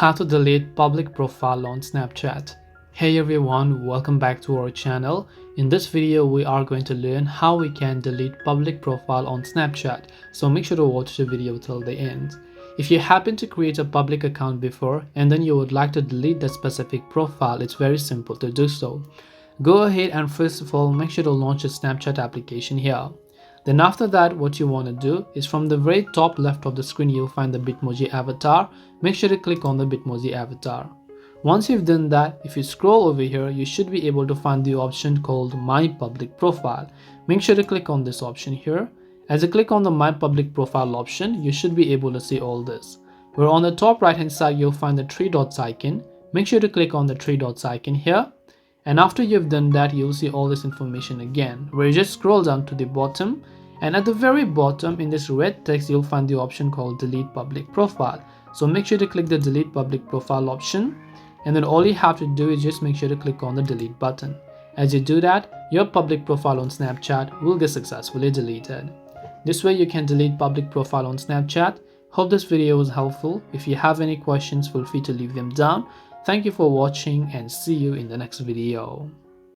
How to delete public profile on Snapchat. Hey everyone, welcome back to our channel. In this video we are going to learn how we can delete public profile on Snapchat, so make sure to watch the video till the end. If you happen to create a public account before and then you would like to delete that specific profile, it's very simple to do so. Go ahead and first of all make sure to launch a Snapchat application here. Then after that, what you want to do is from the very top left of the screen you'll find the Bitmoji avatar. Make sure to click on the Bitmoji avatar. Once you've done that, if you scroll over here, you should be able to find the option called My Public Profile. Make sure to click on this option here. As you click on the My Public Profile option, you should be able to see all this. Where on the top right hand side you'll find the three dots icon. Make sure to click on the three dots icon here. And after you've done that, you'll see all this information again, where you just scroll down to the bottom, and at the very bottom in this red text you'll find the option called Delete Public Profile. So make sure to click the Delete Public Profile option, and then all you have to do is just make sure to click on the delete button. As you do that, your public profile on Snapchat will get successfully deleted. This way you can delete public profile on Snapchat. Hope this video was helpful. If you have any questions, feel free to leave them down. Thank you for watching and see you in the next video.